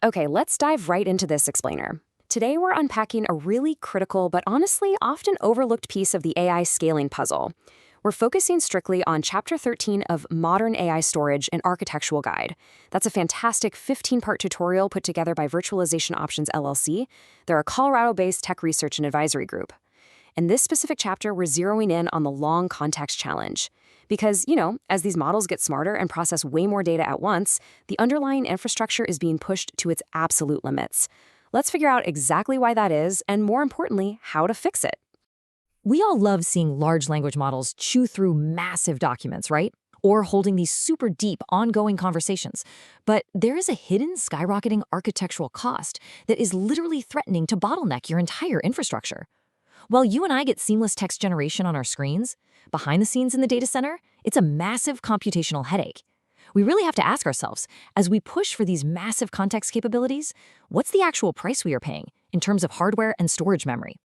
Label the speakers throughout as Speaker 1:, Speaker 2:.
Speaker 1: Okay, let's dive right into this explainer. Today we're unpacking a really critical but honestly often overlooked piece of the AI scaling puzzle. We're focusing strictly on Chapter 13 of Modern AI Storage, an Architectural Guide. That's a fantastic 15-part tutorial put together by Virtualization Options LLC. They're a Colorado-based tech research and advisory group. In this specific chapter, we're zeroing in on the long context challenge. Because, as these models get smarter and process way more data at once, the underlying infrastructure is being pushed to its absolute limits. Let's figure out exactly why that is, and more importantly, how to fix it.
Speaker 2: We all love seeing large language models chew through massive documents, right? Or holding these super deep, ongoing conversations. But there is a hidden skyrocketing architectural cost that is literally threatening to bottleneck your entire infrastructure. While you and I get seamless text generation on our screens, behind the scenes in the data center, it's a massive computational headache. We really have to ask ourselves, as we push for these massive context capabilities, what's the actual price we are paying in terms of hardware and storage memory?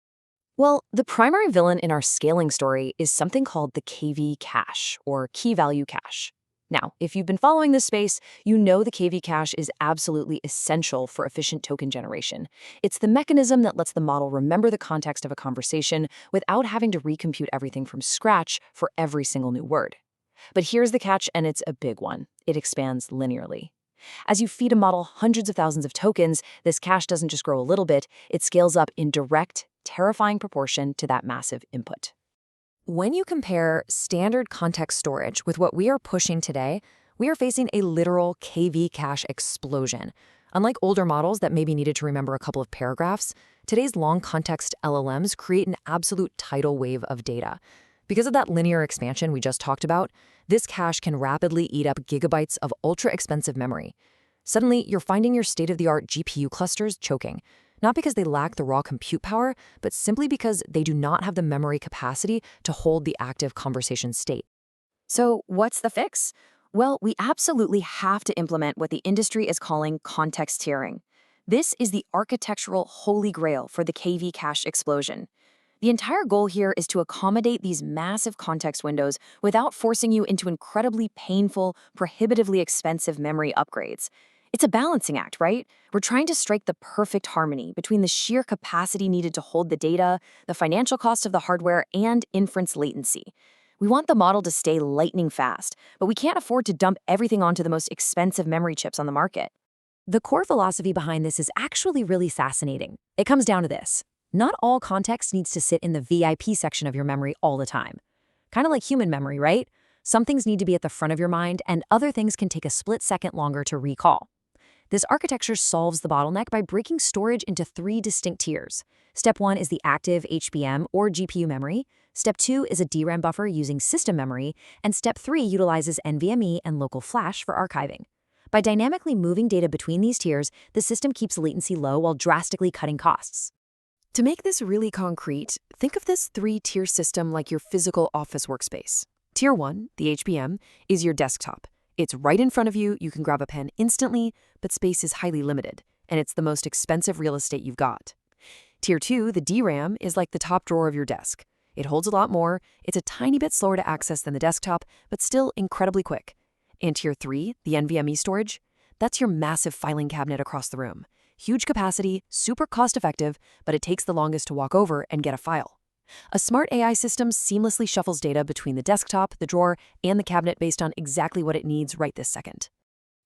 Speaker 1: Well, the primary villain in our scaling story is something called the KV cache, or key value cache. Now, if you've been following this space, you know the KV cache is absolutely essential for efficient token generation. It's the mechanism that lets the model remember the context of a conversation without having to recompute everything from scratch for every single new word. But here's the catch, and it's a big one. It expands linearly. As you feed a model hundreds of thousands of tokens, this cache doesn't just grow a little bit, it scales up in direct, terrifying proportion to that massive input. When you compare standard context storage with what we are pushing today, we are facing a literal KV cache explosion. Unlike older models that maybe needed to remember a couple of paragraphs, today's long context LLMs create an absolute tidal wave of data. Because of that linear expansion we just talked about, this cache can rapidly eat up gigabytes of ultra-expensive memory. Suddenly, you're finding your state-of-the-art GPU clusters choking. Not because they lack the raw compute power, but simply because they do not have the memory capacity to hold the active conversation state. So what's the fix? Well, we absolutely have to implement what the industry is calling context tiering. This is the architectural holy grail for the KV cache explosion. The entire goal here is to accommodate these massive context windows without forcing you into incredibly painful, prohibitively expensive memory upgrades. It's a balancing act, right? We're trying to strike the perfect harmony between the sheer capacity needed to hold the data, the financial cost of the hardware, and inference latency. We want the model to stay lightning fast, but we can't afford to dump everything onto the most expensive memory chips on the market.
Speaker 2: The core philosophy behind this is actually really fascinating. It comes down to this. Not all context needs to sit in the VIP section of your memory all the time. Kind of like human memory, right? Some things need to be at the front of your mind, and other things can take a split second longer to recall. This architecture solves the bottleneck by breaking storage into 3 distinct tiers. Step 1 is the active HBM or GPU memory. Step 2 is a DRAM buffer using system memory. And Step 3 utilizes NVMe and local flash for archiving. By dynamically moving data between these tiers, the system keeps latency low while drastically cutting costs.
Speaker 1: To make this really concrete, think of this 3-tier system like your physical office workspace. Tier 1, the HBM, is your desktop. It's right in front of you, you can grab a pen instantly, but space is highly limited, and it's the most expensive real estate you've got. Tier 2, the DRAM, is like the top drawer of your desk. It holds a lot more, it's a tiny bit slower to access than the desktop, but still incredibly quick. And Tier 3, the NVMe storage, that's your massive filing cabinet across the room. Huge capacity, super cost-effective, but it takes the longest to walk over and get a file. A smart AI system seamlessly shuffles data between the desktop, the drawer, and the cabinet based on exactly what it needs right this second.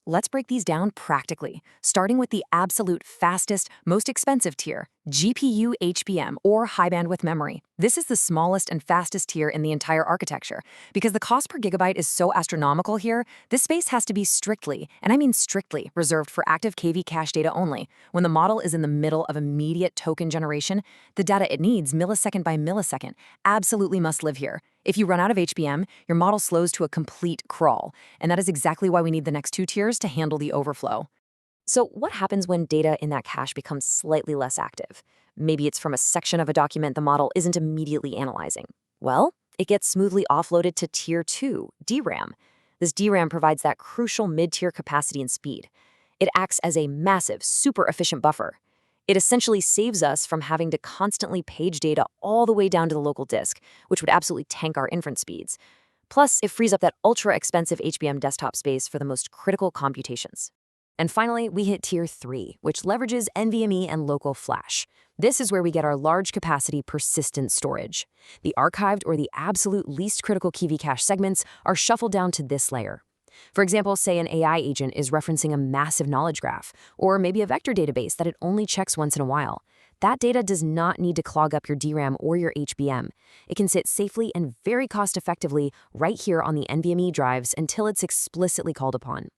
Speaker 1: Let's break these down practically, starting with the absolute fastest, most expensive tier, GPU HBM, or high bandwidth memory. This is the smallest and fastest tier in the entire architecture. Because the cost per gigabyte is so astronomical here, this space has to be strictly, and I mean strictly, reserved for active KV cache data only. When the model is in the middle of immediate token generation, the data it needs, millisecond by millisecond, absolutely must live here. If you run out of HBM, your model slows to a complete crawl, and that is exactly why we need the next 2 tiers to handle the overflow. So what happens when data in that cache becomes slightly less active? Maybe it's from a section of a document the model isn't immediately analyzing. Well, it gets smoothly offloaded to Tier 2, DRAM. This DRAM provides that crucial mid-tier capacity and speed. It acts as a massive, super efficient buffer. It essentially saves us from having to constantly page data all the way down to the local disk, which would absolutely tank our inference speeds. Plus, it frees up that ultra-expensive HBM desktop space for the most critical computations.
Speaker 2: And finally, we hit Tier 3, which leverages NVMe and local flash. This is where we get our large-capacity persistent storage. The archived or the absolute least critical KV cache segments are shuffled down to this layer. For example, say an AI agent is referencing a massive knowledge graph, or maybe a vector database that it only checks once in a while. That data does not need to clog up your DRAM or your HBM. It can sit safely and very cost-effectively right here on the NVMe drives until it's explicitly called upon.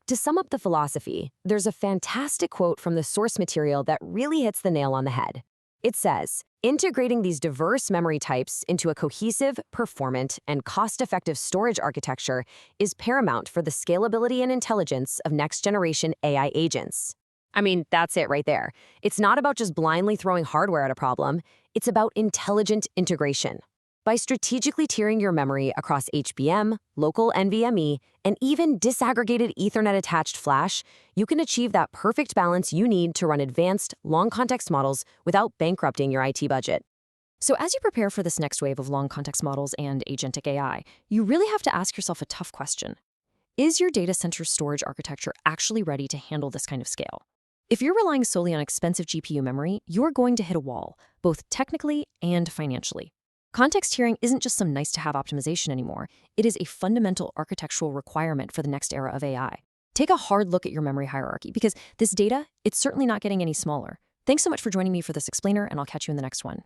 Speaker 2: To sum up the philosophy, there's a fantastic quote from the source material that really hits the nail on the head. It says, "Integrating these diverse memory types into a cohesive, performant, and cost-effective storage architecture is paramount for the scalability and intelligence of next-generation AI agents." I mean, that's it right there. It's not about just blindly throwing hardware at a problem. It's about intelligent integration. By strategically tiering your memory across HBM, local NVMe, and even disaggregated Ethernet-attached flash, you can achieve that perfect balance you need to run advanced, long-context models without bankrupting your IT budget. So as you prepare for this next wave of long-context models and agentic AI, you really have to ask yourself a tough question. Is your data center storage architecture actually ready to handle this kind of scale? If you're relying solely on expensive GPU memory, you're going to hit a wall, both technically and financially. Context tiering isn't just some nice-to-have optimization anymore. It is a fundamental architectural requirement for the next era of AI. Take a hard look at your memory hierarchy, because this data, it's certainly not getting any smaller. Thanks so much for joining me for this explainer, and I'll catch you in the next one.